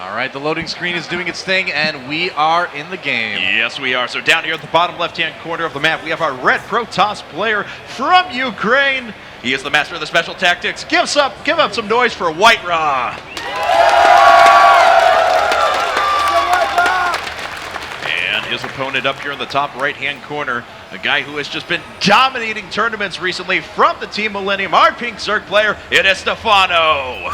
All right, the loading screen is doing its thing, and we are in the game. Yes, we are. So down here at the bottom left-hand corner of the map, we have our red Protoss player from Ukraine. He is the master of the special tactics. Give up some noise for WhiteRa. And his opponent up here in the top right-hand corner, a guy who has just been dominating tournaments recently from the Team Millennium, our pink Zerg player, it is Stephano.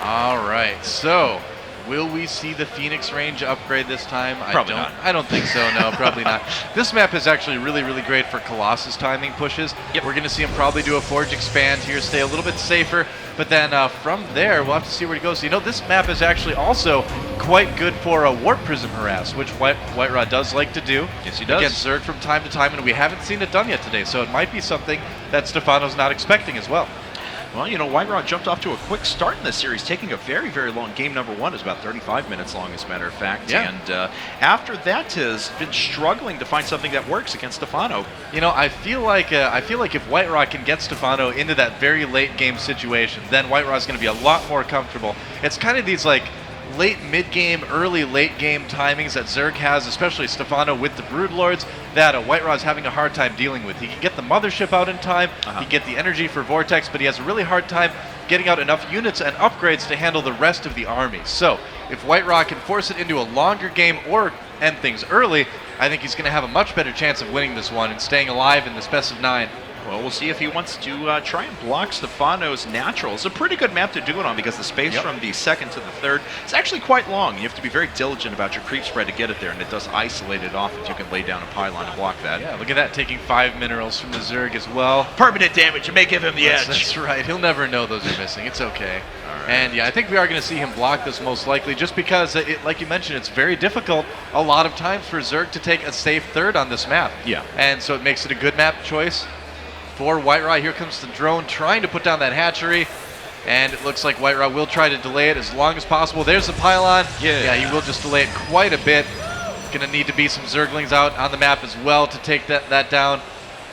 All right, so will we see the Phoenix range upgrade this time? Probably not. I don't think so, no, probably not. This map is actually really, really great for Colossus timing pushes. Yep. We're going to see him probably do a Forge Expand here, stay a little bit safer, but then from there, we'll have to see where he goes. So, you know, this map is actually also quite good for a Warp Prism Harass, which WhiteRa does like to do. Yes, he does. Against Zerg from time to time, and we haven't seen it done yet today, so it might be something that Stephano's not expecting as well. Well, you know, WhiteRa jumped off to a quick start in this series, taking a very, very long game. Number one is about 35 minutes long, as a matter of fact. Yeah. And after that has been struggling to find something that works against Stephano. You know, I feel like if WhiteRa can get Stephano into that very late game situation, then WhiteRa is going to be a lot more comfortable. It's kind of these like late mid-game, early late game timings that Zerg has, especially Stephano with the Broodlords, that WhiteRa is having a hard time dealing with. He can get the mothership out in time, he can get the energy for Vortex, but he has a really hard time getting out enough units and upgrades to handle the rest of the army. So if WhiteRa can force it into a longer game or end things early, I think he's going to have a much better chance of winning this one and staying alive in this best of 9. Well, we'll see if he wants to try and block Stephano's natural. It's a pretty good map to do it on because the space from the second to the third is actually quite long. You have to be very diligent about your creep spread to get it there, and it does isolate it off if you can lay down a pylon to block that. Yeah, look at that, taking 5 minerals from the Zerg as well. Permanent damage, you may give him the edge. That's right, he'll never know those are missing. It's okay. And yeah, I think we are going to see him block this most likely, just because, like you mentioned, it's very difficult a lot of times for Zerg to take a safe third on this map. Yeah. And so it makes it a good map choice for WhiteRa. Here comes the drone trying to put down that hatchery, and it looks like WhiteRa will try to delay it as long as possible. There's the pylon. Yeah, he will just delay it quite a bit. Going to need to be some Zerglings out on the map as well to take that down.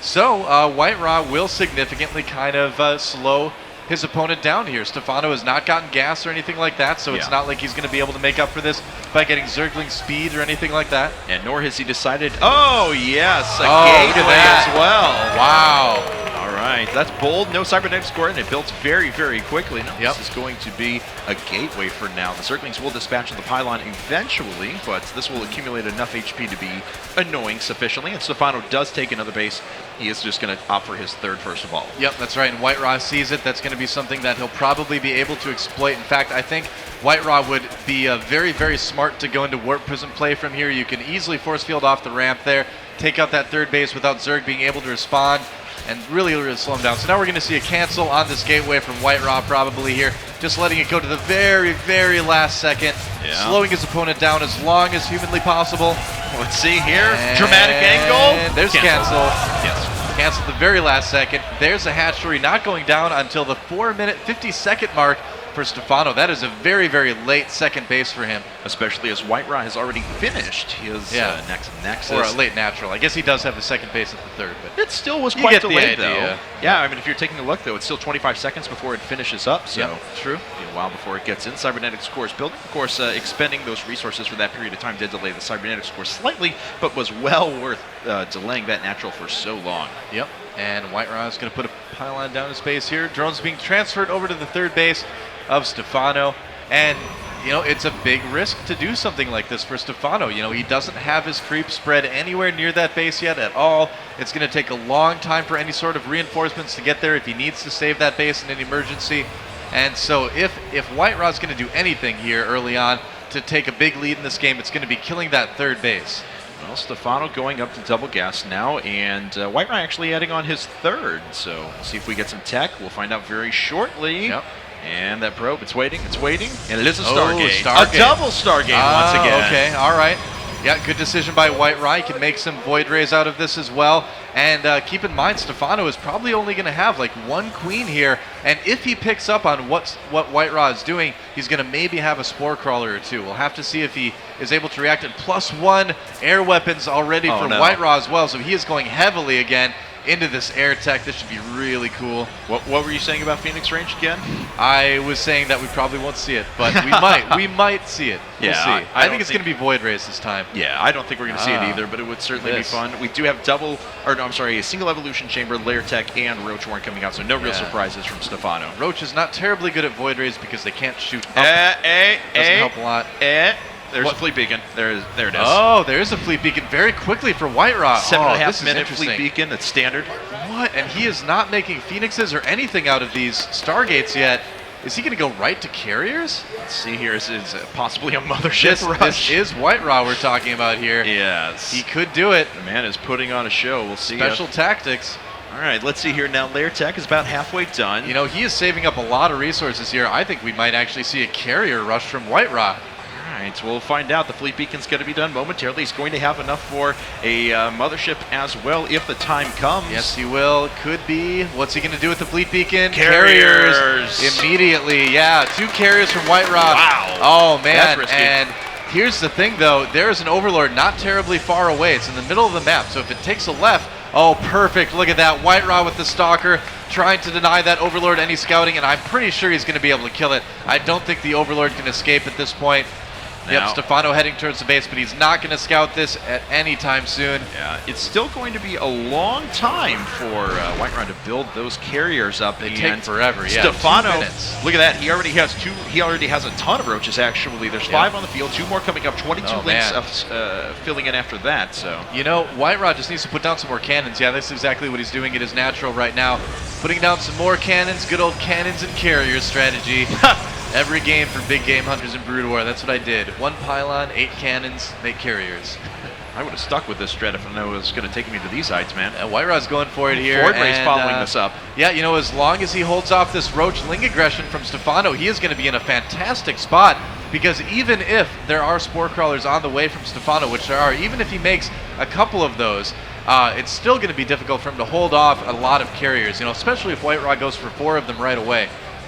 So WhiteRa will significantly kind of slow his opponent down here. Stephano has not gotten gas or anything like that, so it's not like he's going to be able to make up for this by getting Zergling speed or anything like that. And nor has he decided, oh yes, a gateway as well. Wow. All right, that's bold. No cybernetic score, and it builds very, very quickly. Now, this is going to be a gateway for now. The Zerglings will dispatch the pylon eventually, but this will accumulate enough HP to be annoying sufficiently, and Stephano does take another base. He is just going to opt for his third first of all. Yep, that's right, and WhiteRa sees it. That's going to be something that he'll probably be able to exploit. In fact, I think WhiteRa would be very, very smart to go into Warp Prism play from here. You can easily force field off the ramp there, take out that third base without Zerg being able to respond, and really, really slow him down. So now we're going to see a cancel on this gateway from WhiteRa probably here, just letting it go to the very, very last second, slowing his opponent down as long as humanly possible. Let's see here, dramatic angle. There's cancel. Yes. Cancel at the very last second. There's a hatchery not going down until the 4-minute 50-second mark for Stephano. That is a very, very late second base for him. Especially as WhiteRa has already finished his next Nexus. Or a late natural. I guess he does have a second base at the third, but it still was quite delayed though. Yeah, I mean, if you're taking a look though, it's still 25 seconds before it finishes up, so true. A while before it gets in. Cybernetic score is built. Of course, expending those resources for that period of time did delay the cybernetic score slightly, but was well worth delaying that natural for so long. Yep. And WhiteRa is going to put a pylon down in space here. Drone's being transferred over to the third base of Stephano, and you know, it's a big risk to do something like this for Stephano. You know, he doesn't have his creep spread anywhere near that base yet at all. It's going to take a long time for any sort of reinforcements to get there if he needs to save that base in an emergency. And so if WhiteRa is going to do anything here early on to take a big lead in this game, it's going to be killing that third base. Well, Stephano going up to double gas now, and WhiteRa actually adding on his third. So see if we get some tech. We'll find out very shortly. Yep. And that probe, it's waiting, and it is a Stargate. Stargate. A double Stargate once again. Okay, all right. Yeah, good decision by WhiteRa. He can make some Void Rays out of this as well. And keep in mind, Stephano is probably only going to have like one queen here. And if he picks up on what WhiteRa is doing, he's going to maybe have a Spore Crawler or two. We'll have to see if he is able to react. And +1 air weapons already for WhiteRa as well. So he is going heavily again into this air tech. This should be really cool. What were you saying about Phoenix range again? I was saying that we probably won't see it, but we might. We might see it. We'll see. I think it's going to be Void Rays this time. Yeah, I don't think we're going to see it either, but it would certainly be fun. We do have a single evolution chamber, lair tech, and Roach Warren coming out, so no real surprises from Stephano. Roach is not terribly good at Void Rays because they can't shoot up. Doesn't help a lot. There's a fleet beacon. There it is. Oh, there is a fleet beacon very quickly for WhiteRa. 7.5 minute fleet beacon. That's standard. What? And he is not making Phoenixes or anything out of these Stargates yet. Is he going to go right to carriers? Let's see here. Is possibly a mothership rush. This is WhiteRa we're talking about here. Yes. He could do it. The man is putting on a show. We'll see. Special tactics. All right, let's see here now. Lair Tech is about halfway done. You know, he is saving up a lot of resources here. I think we might actually see a carrier rush from WhiteRa. All right, so we'll find out. The fleet beacon's going to be done momentarily. He's going to have enough for a mothership as well if the time comes. Yes, he will. Could be. What's he going to do with the fleet beacon? Carriers. Immediately, yeah. 2 carriers from WhiteRa. Wow. Oh, man. That's risky. And here's the thing, though. There's an Overlord not terribly far away. It's in the middle of the map, so if it takes a left, oh, perfect. Look at that. WhiteRa with the Stalker trying to deny that Overlord any scouting, and I'm pretty sure he's going to be able to kill it. I don't think the Overlord can escape at this point. Yep, Stephano heading towards the base, but he's not going to scout this at any time soon. Yeah, it's still going to be a long time for WhiteRa to build those carriers up. They take forever, yeah. Stephano, 2 minutes. Look at that. He already has 2. He already has a ton of roaches, actually. There's 5 on the field, 2 more coming up, 22 links filling in after that. So you know, WhiteRa just needs to put down some more cannons. Yeah, that's exactly what he's doing. It is natural right now. Putting down some more cannons, good old cannons and carriers strategy. Every game for big game hunters in Brood War, that's what I did. 1 pylon, 8 cannons, 8 carriers. I would have stuck with this strat if I knew it was going to take me to these heights, man. WhiteRa's going for it here. Void Ray's following this up. Yeah, you know, as long as he holds off this Roach Ling aggression from Stephano, he is going to be in a fantastic spot. Because even if there are Spore Crawlers on the way from Stephano, which there are, even if he makes a couple of those, it's still going to be difficult for him to hold off a lot of carriers, you know, especially if WhiteRa goes for 4 of them right away.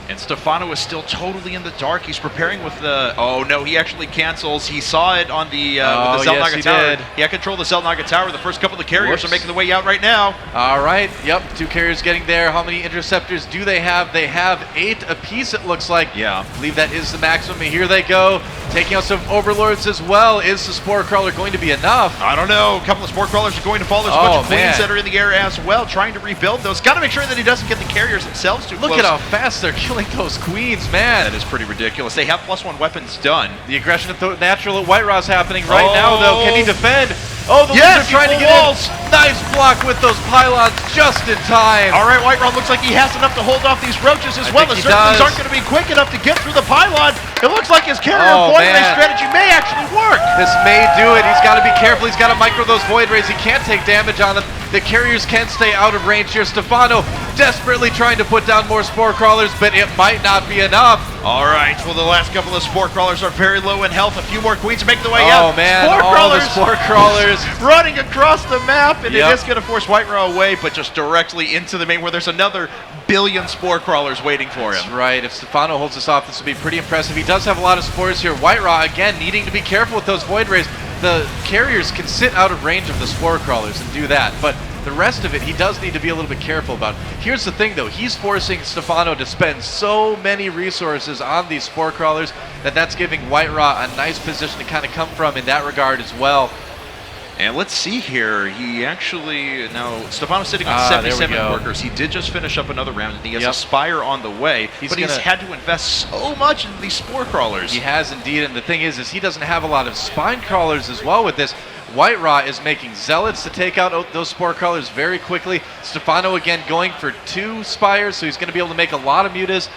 And Stephano is still totally in the dark. He's preparing with the... Oh, no, he actually cancels. He saw it on the, with the Zelnaga Tower. He had control of the Zelnaga Tower. The first couple of the carriers are making the way out right now. All right. Yep, 2 carriers getting there. How many interceptors do they have? They have 8 apiece, it looks like. Yeah. I believe that is the maximum. And here they go. Taking out some Overlords as well. Is the Spore Crawler going to be enough? I don't know. A couple of Spore Crawlers are going to fall. There's a bunch of Queens that are in the air as well, trying to rebuild those. Got to make sure that he doesn't get the carriers themselves too close. Look at how fast they're killing those Queens, man. That is pretty ridiculous. They have +1 weapons done. The aggression at the natural at WhiteRa's happening right now, though. Can he defend? Oh, the Lizard trying to get walls. In. Nice block with those pylons just in time. All right, WhiteRa looks like he has enough to hold off these roaches as well. The Zerglings aren't going to be quick enough to get through the pylon. It looks like his carrier Void Ray strategy may actually work. This may do it. He's got to be careful. He's got to micro those Void Rays. He can't take damage on them. The carriers can stay out of range here. Stephano desperately trying to put down more Spore Crawlers, but it might not be enough. All right, well, the last couple of Spore Crawlers are very low in health. A few more Queens make the way out. Oh, man, all the Spore Crawlers running across the map, and it is going to force WhiteRa away, but just directly into the main where there's another billion Spore Crawlers waiting for him. That's right. If Stephano holds this off, this will be pretty impressive. He does have a lot of spores here. WhiteRa, again, needing to be careful with those Void Rays. The carriers can sit out of range of the Spore Crawlers and do that, but the rest of it, he does need to be a little bit careful about. Here's the thing, though. He's forcing Stephano to spend so many resources on these Spore Crawlers that's giving WhiteRa a nice position to kind of come from in that regard as well. And let's see here. He actually, now, Stephano's sitting on 77 workers. He did just finish up another round, and he has a Spire on the way. But he's had to invest so much into these Spore Crawlers. He has indeed, and the thing is he doesn't have a lot of Spine Crawlers as well with this. WhiteRa is making Zealots to take out those Spore Crawlers very quickly. Stephano, again, going for 2 Spires, so he's going to be able to make a lot of mutas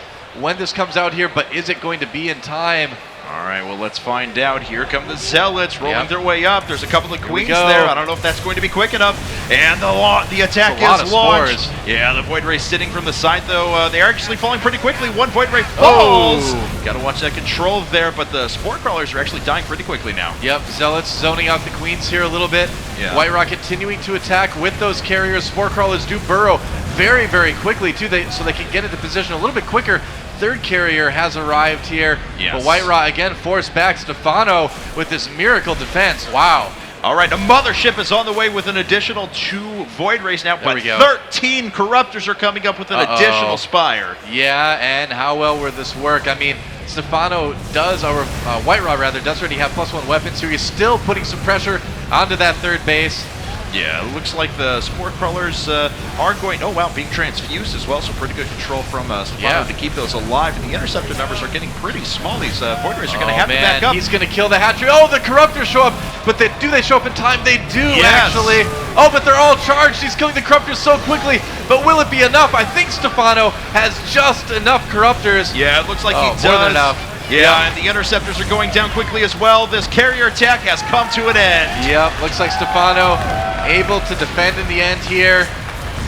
when this comes out here, but is it going to be in time? All right, well, let's find out. Here come the Zealots rolling their way up. There's a couple of Queens there. I don't know if that's going to be quick enough. And the attack is launched. Yeah, the Void Ray sitting from the side, though. They are actually falling pretty quickly. 1 Void Ray falls. Got to watch that control there, but the Spore Crawlers are actually dying pretty quickly now. Yep, Zealots zoning out the Queens here a little bit. Yeah. WhiteRa continuing to attack with those carriers. Spore Crawlers do burrow very, very quickly, too, so they can get into position a little bit quicker. 3rd carrier has arrived here, but WhiteRa again forced back. Stephano with this miracle defense. Wow. All right, a Mothership is on the way with an additional 2 Void Rays now, but 13 Corruptors are coming up with an additional Spire. Yeah, and how well will this work? I mean, Stephano does, or WhiteRa rather, does already have +1 weapons here. He's still putting some pressure onto that third base. Yeah, it looks like the Spore Crawlers are going, oh wow, being transfused as well, so pretty good control from Stephano to keep those alive. And the interceptor numbers are getting pretty small. These Void Rays are going to have to back up. He's going to kill the hatchery. Oh, the Corruptors show up, but do they show up in time? They do, actually. Oh, but they're all charged. He's killing the Corruptors so quickly, but will it be enough? I think Stephano has just enough Corruptors. Yeah, it looks like he does. More than enough. Yeah, and the interceptors are going down quickly as well. This carrier attack has come to an end. Yep, looks like Stephano able to defend in the end here.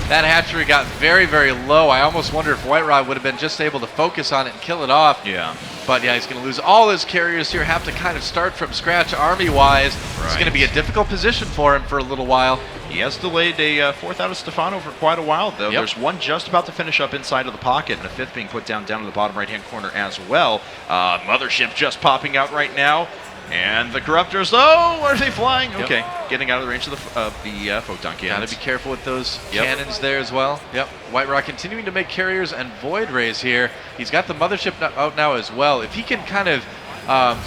That hatchery got very, very low. I almost wonder if WhiteRa would have been just able to focus on it and kill it off. Yeah. But yeah, he's going to lose all his carriers here, have to kind of start from scratch army-wise. Right. It's going to be a difficult position for him for a little while. He has delayed a 4th out of Stephano for quite a while, though. Yep. There's one just about to finish up inside of the pocket, and a 5th being put down in the bottom right-hand corner as well. Mothership just popping out right now. And the Corruptors, oh, are they flying? Yep. Okay, getting out of the range of the Photon cannons. Gotta be careful with those cannons there as well. Yep, WhiteRa continuing to make carriers and Void Rays here. He's got the Mothership out now as well. If he can kind of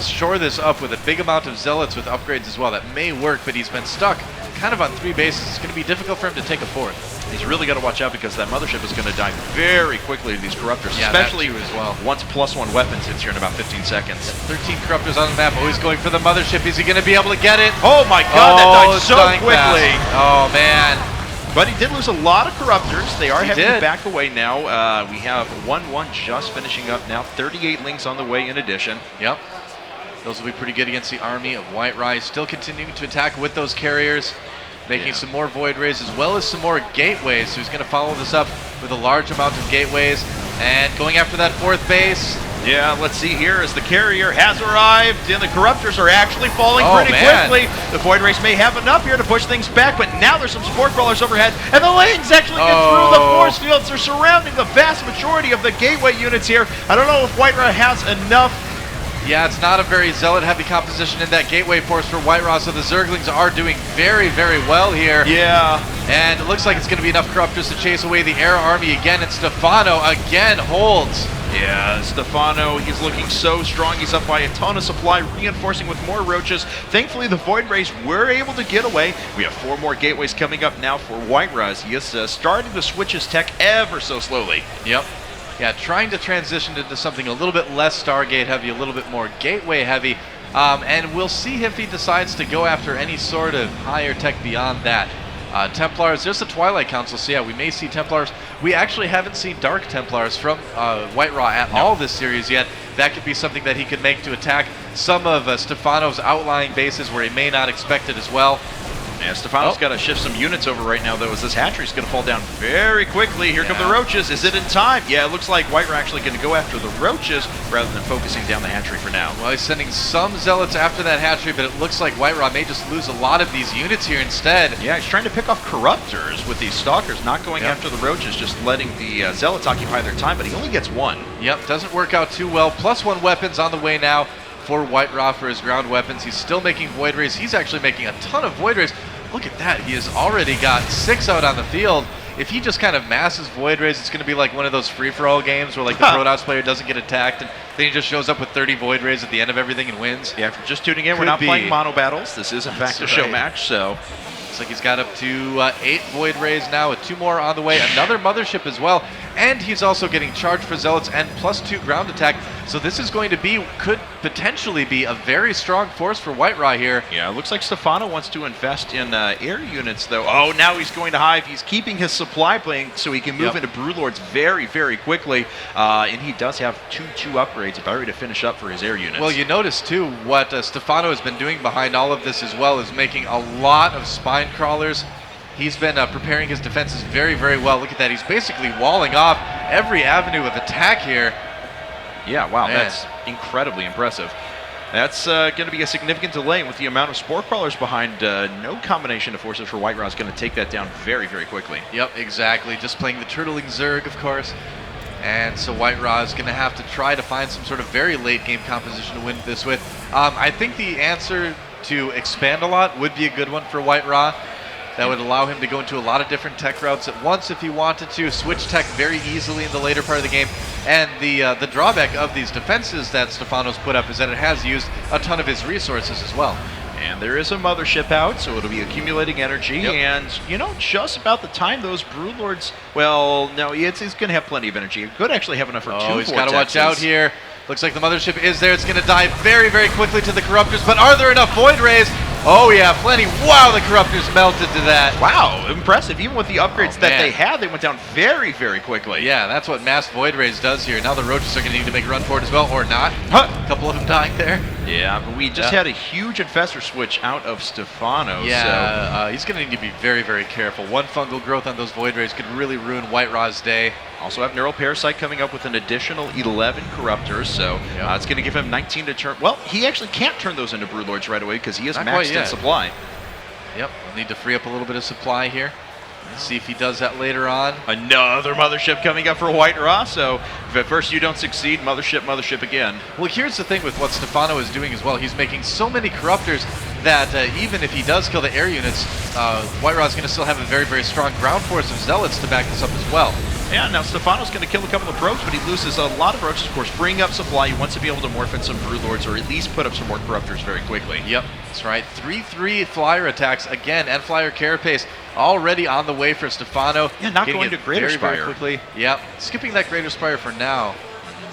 shore this up with a big amount of Zealots with upgrades as well, that may work, but he's been stuck kind of on 3 bases. It's going to be difficult for him to take a 4th. He's really got to watch out because that Mothership is going to die very quickly to these Corruptors, especially as well. Once +1 weapons hits here in about 15 seconds. 13 Corruptors on the map, always going for the Mothership. Is he going to be able to get it? Oh my god, that died so quickly. Oh man. But he did lose a lot of Corruptors. They are having to back away now. We have 1-1 just finishing up now. 38 links on the way in addition. Yep. Those will be pretty good against the army of WhiteRa. Still continuing to attack with those carriers. Making some more Void Rays as well as some more Gateways. So he's going to follow this up with a large amount of Gateways and going after that 4th base. Yeah, let's see here as the carrier has arrived and the Corruptors are actually falling pretty quickly. The Void Rays may have enough here to push things back, but now there's some Spore Crawlers overhead and the lanes actually get through the force fields. They're surrounding the vast majority of the Gateway units here. I don't know if WhiteRa has enough. Yeah, it's not a very Zealot-heavy composition in that Gateway force for WhiteRa, so the Zerglings are doing very, very well here. Yeah. And it looks like it's going to be enough Corruptors to chase away the Air Army again, and Stephano again holds. Yeah, Stephano, he's looking so strong. He's up by a ton of supply, reinforcing with more Roaches. Thankfully, the Void Rays were able to get away. We have 4 more Gateways coming up now for WhiteRa as he is starting to switch his tech ever so slowly. Yep. Yeah, trying to transition into something a little bit less Stargate heavy, a little bit more Gateway heavy, and we'll see if he decides to go after any sort of higher tech beyond that. Templars, there's the Twilight Council, so yeah, we may see Templars. We actually haven't seen Dark Templars from WhiteRa at all this series yet. That could be something that he could make to attack some of Stephano's outlying bases where he may not expect it as well. Yeah, Stephano's got to shift some units over right now, though, as this hatchery's going to fall down very quickly. Here come the Roaches. Is it in time? Yeah, it looks like WhiteRa actually going to go after the Roaches rather than focusing down the hatchery for now. Well, he's sending some Zealots after that hatchery, but it looks like WhiteRa may just lose a lot of these units here instead. Yeah, he's trying to pick off Corruptors with these Stalkers, not going after the Roaches, just letting the Zealots occupy their time, but he only gets 1. Yep, doesn't work out too well. +1 weapons on the way now for WhiteRa for his ground weapons. He's still making Void Rays. He's actually making a ton of Void Rays. Look at that. He has already got 6 out on the field. If he just kind of masses Void Rays, it's going to be like one of those free-for-all games where like the Protoss player doesn't get attacked and then he just shows up with 30 Void Rays at the end of everything and wins. Yeah, if you're just tuning in, we're not playing mono battles. This is, in fact, a show match, so... Looks like he's got up to 8 Void Rays now with 2 more on the way. Another Mothership as well. And he's also getting charged for Zealots and +2 ground attack. So this is going to be, could potentially be a very strong force for WhiteRa here. Yeah, it looks like Stephano wants to invest in air units, though. Oh, now he's going to Hive. He's keeping his supply plane so he can move into Brewlords very, very quickly. And he does have 2 upgrades about ready to finish up for his air units. Well, you notice, too, what Stephano has been doing behind all of this as well is making a lot of spine crawlers. He's been preparing his defenses very, very well. Look at that. He's basically walling off every avenue of attack here. Yeah, wow, that's incredibly impressive. That's going to be a significant delay with the amount of Spore Crawlers behind. No combination of forces for WhiteRa is going to take that down very, very quickly. Yep, exactly. Just playing the Turtling Zerg, of course. And so WhiteRa is going to have to try to find some sort of very late game composition to win this with. I think the answer to expand a lot would be a good one for WhiteRa. That would allow him to go into a lot of different tech routes at once if he wanted to, switch tech very easily in the later part of the game. And the drawback of these defenses that Stephano's put up is that it has used a ton of his resources as well. And there is a mothership out, so it'll be accumulating energy. Yep. And, you know, just about the time those Broodlords, well, no, he's going to have plenty of energy. He could actually have enough for 2 vortexes. He's got to watch out here. Looks like the mothership is there. It's going to die very, very quickly to the Corruptors, but are there enough Void Rays? Oh yeah, plenty. Wow, the Corruptors melted to that. Wow, impressive. Even with the upgrades that they had, they went down very, very quickly. Yeah, that's what Mass Void Rays does here. Now the Roaches are going to need to make a run for it as well, or not. A couple of them dying there. Yeah, but we just had a huge Infestor switch out of Stephano. Yeah, so. He's going to need to be very, very careful. One fungal growth on those Void Rays could really ruin WhiteRa's day. Also have Neural Parasite coming up with an additional 11 Corruptors, so it's going to give him 19 to turn. Well, he actually can't turn those into Broodlords right away because he is maxed in supply. Yep, we'll need to free up a little bit of supply here. Let's see if he does that later on. Another Mothership coming up for WhiteRa, so if at first you don't succeed, Mothership again. Well, here's the thing with what Stephano is doing as well. He's making so many Corruptors that even if he does kill the air units, WhiteRa is going to still have a very, very strong ground force of Zealots to back this up as well. Yeah, now Stephano's going to kill a couple of probes, but he loses a lot of roaches, of course, freeing up supply. He wants to be able to morph in some Broodlords or at least put up some more Corruptors very quickly. Yep, that's right. 3-3 Flyer attacks again, and Flyer Carapace already on the way for Stephano. Yeah, not going to Greater Spire. Very quickly. Yep, skipping that Greater Spire for now,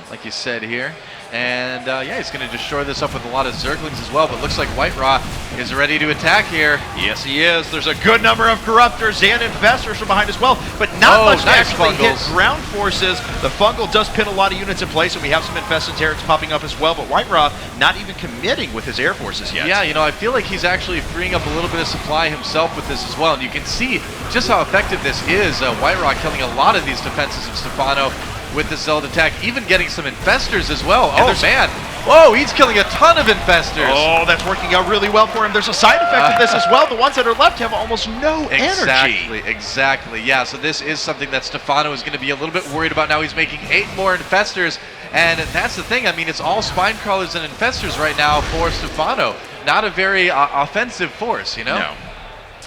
like you said here. And yeah, he's going to just shore this up with a lot of Zerglings as well, but looks like WhiteRa is ready to attack here. Yes, he is. There's a good number of Corruptors and Infestors from behind as well, but not much to actually hit ground forces. The Fungal does pin a lot of units in place, and we have some Infested Terrans popping up as well, but WhiteRa not even committing with his air forces yet. Yeah, you know, I feel like he's actually freeing up a little bit of supply himself with this as well, and you can see just how effective this is. WhiteRa killing a lot of these defenses of Stephano with the Zealot attack, even getting some Infestors as well. And man. Whoa, he's killing a ton of Infestors. Oh, that's working out really well for him. There's a side effect of this as well. The ones that are left have almost no energy. Exactly. Yeah, so this is something that Stephano is going to be a little bit worried about now. He's making 8 more Infestors, and that's the thing. I mean, it's all Spine Crawlers and Infestors right now for Stephano. Not a very offensive force, you know? No.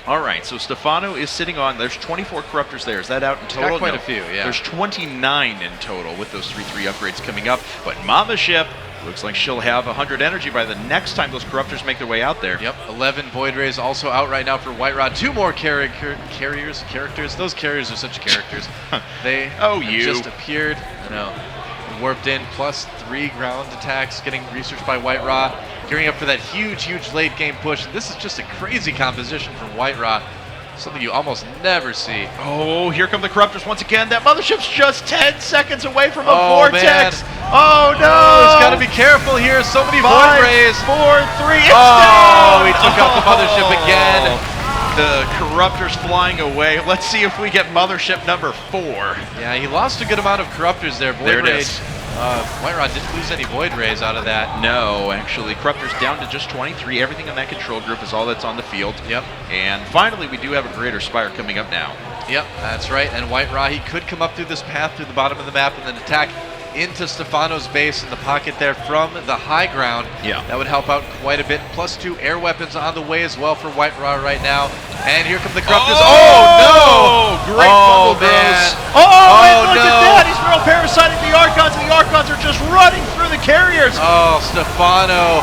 All right, so Stephano is sitting on, there's 24 Corruptors there. Is that out in total? Got quite a few, yeah. There's 29 in total with those 3-3 upgrades coming up. But Mothership looks like she'll have 100 energy by the next time those Corruptors make their way out there. Yep, 11 Void Rays also out right now for WhiteRa. 2 more characters. Those carriers are such characters. They just appeared. I know. Warped in, plus 3 ground attacks, getting researched by WhiteRa. Gearing up for that huge, huge late game push. This is just a crazy composition from WhiteRa. Something you almost never see. Oh, here come the Corruptors once again. That Mothership's just 10 seconds away from a vortex. Man. Oh, no. He's got to be careful here. So many Void Rays. 4, 3, it's down. He took out the Mothership again. The Corruptors flying away. Let's see if we get Mothership number 4. Yeah, he lost a good amount of Corruptors there. There it is. WhiteRa didn't lose any Void Rays out of that. No, actually. Corruptors down to just 23. Everything in that control group is all that's on the field. Yep. And finally, we do have a Greater Spire coming up now. Yep, that's right. And WhiteRa, he could come up through this path through the bottom of the map and then attack into Stephano's base in the pocket there from the high ground. Yeah. That would help out quite a bit. Plus 2 air weapons on the way as well for WhiteRa right now. And here come the Corruptors. Oh, no! Great fungal growth. And look at that! He's neural parasiting the Archons, and the Archons are just running through the carriers. Oh, Stephano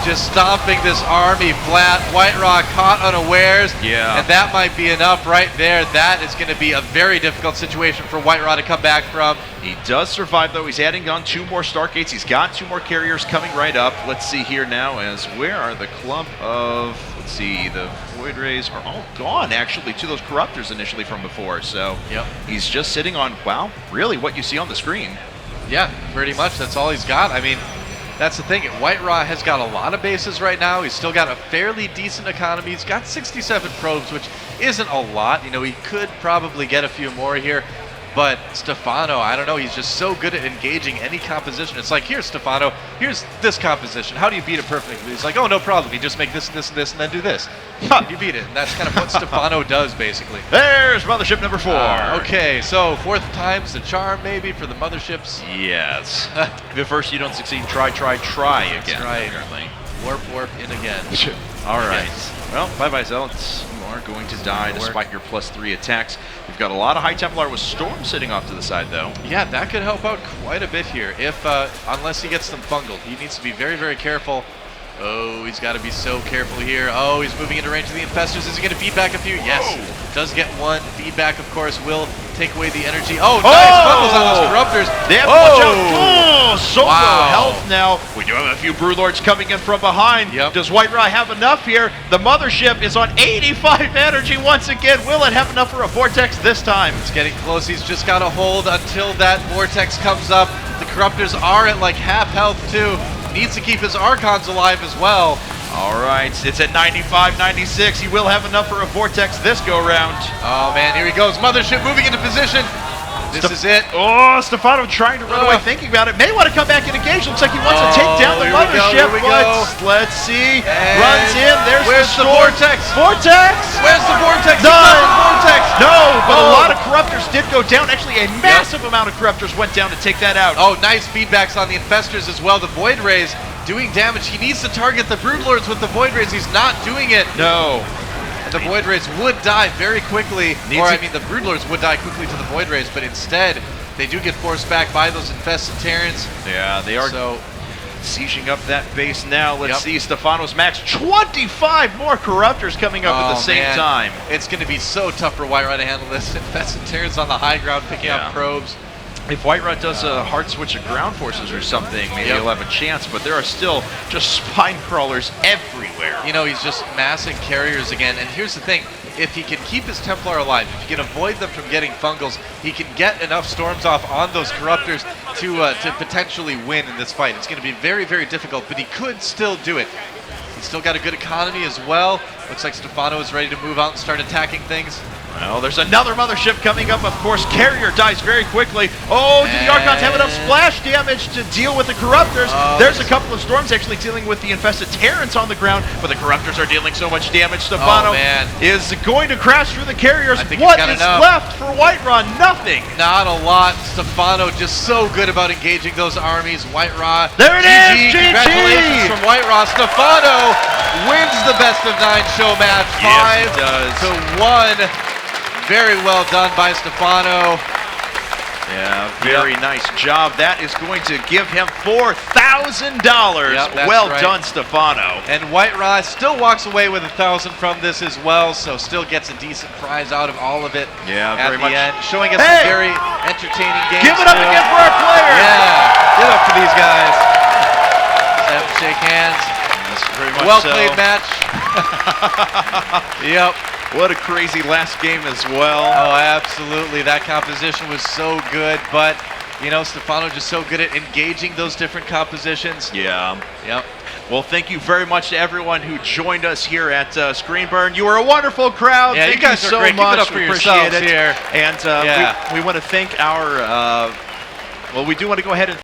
just stomping this army flat. WhiteRa caught unawares. Yeah. And that might be enough right there. That is going to be a very difficult situation for WhiteRa to come back from. He does survive, though. He's adding on 2 more Stargates. He's got 2 more carriers coming right up. Let's see here now as where are the clump of, let's see, the Void Rays are all gone, actually, to those Corruptors initially from before. So he's just sitting on, wow, really what you see on the screen. Yeah, pretty much. That's all he's got. I mean, that's the thing. WhiteRa has got a lot of bases right now. He's still got a fairly decent economy. He's got 67 probes, which isn't a lot. You know, he could probably get a few more here. But Stephano, I don't know, he's just so good at engaging any composition. It's like, here, Stephano, here's this composition. How do you beat it perfectly? He's like, oh, no problem. You just make this, this, this, and then do this. You beat it. And that's kind of what Stephano does, basically. There's Mothership number 4. Okay, so 4th time's the charm, maybe, for the Motherships. Yes. If at first you don't succeed, try again. That's right. Apparently. Warp in again. All right. Well, bye-bye, Zealots. You are going to die despite your +3 attacks. We've got a lot of High Templar with Storm sitting off to the side, though. Yeah, that could help out quite a bit here. If unless he gets them fungled, he needs to be very, very careful. Oh, he's got to be so careful here. Oh, he's moving into range of the Infestors. Is he going to feed back a few? Yes. Does get one. Feedback, of course, will take away the energy. Oh, nice fungles on those Corruptors. They have to watch out. Oh, so low health now. We do have a few Brewlords coming in from behind. Yep. Does WhiteRa have enough here? The Mothership is on 85 energy once again. Will it have enough for a Vortex this time? It's getting close. He's just got to hold until that Vortex comes up. The Corruptors are at like half health, too. Needs to keep his Archons alive as well. All right, it's at 95, 96. He will have enough for a Vortex this go-round. Oh, man, here he goes. Mothership moving into position. This is it. Oh, Stephano trying to run away, thinking about it. May want to come back and engage. Looks like he wants to take down the Mothership. Let's see. And runs in. Where's the Vortex? Vortex! Where's the Vortex? None. Vortex. No, but a lot of Corruptors did go down. Actually, a massive amount of Corruptors went down to take that out. Oh, nice feedbacks on the Infestors as well. The Void Rays doing damage. He needs to target the Broodlords with the Void Rays. He's not doing it. No. And the Void Rays would die very quickly. The Broodlords would die quickly to the Void Rays, but instead, they do get forced back by those infested Terrans. Yeah, they are sieging up that base now. Let's see Stephano's max. 25 more Corruptors coming up at the same time. It's going to be so tough for WhiteRa to handle this. Infested Terrans on the high ground picking up probes. If WhiteRa does a hard switch of ground forces or something, maybe he'll have a chance, but there are still just spine crawlers everywhere. You know, he's just massing carriers again, and here's the thing. If he can keep his Templar alive, if he can avoid them from getting fungals, he can get enough storms off on those Corruptors to potentially win in this fight. It's going to be very, very difficult, but he could still do it. He's still got a good economy as well. Looks like Stephano is ready to move out and start attacking things. Well, there's another Mothership coming up, of course. Carrier dies very quickly. Oh, do the Archons have enough splash damage to deal with the Corruptors? There's a couple of Storms actually dealing with the infested Terrans on the ground, but the Corruptors are dealing so much damage. Stephano is going to crash through the carriers. What is left for WhiteRa? Nothing. Not a lot. Stephano just so good about engaging those armies. WhiteRa. There it is! GG! Congratulations from WhiteRa. Stephano wins the best of 9 show match. 5-1. Very well done by Stephano. Yeah, very nice job. That is going to give him $4,000. Well done, Stephano. And WhiteRa still walks away with 1,000 from this as well, so still gets a decent prize out of all of it. Yeah, at very the much. end, showing us some very entertaining games. Give it up again for our players. Yeah, give it up for these guys. Shake hands. Yes, very much well played match. Yep. What a crazy last game as well. Oh, absolutely. That composition was so good, but, you know, Stephano just so good at engaging those different compositions. Yeah. Yep. Well, thank you very much to everyone who joined us here at Screenburn. You were a wonderful crowd. Yeah, thank you guys you are so great. much. Keep it up for yourselves here. And we want to thank our, well, we do want to go ahead and